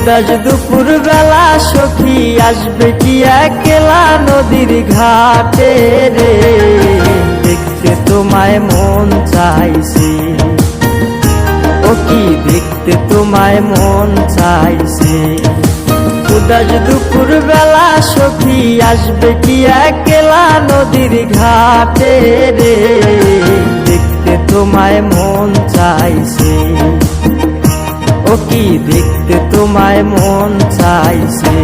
উদাস দুপুর বেলা সখী আসবে কি একলা নদীর ঘাটে রে, দেখতে তোমায় মন চাইছে, ও কি দেখতে তোমায় মন চাইছে। উদাস দুপুর বেলা সখী আসবে কি একলা নদীর ঘাটে রে, দেখতে তোমায় মন চাইছে, ও কি দেখতে তোমায় মন চাইছে।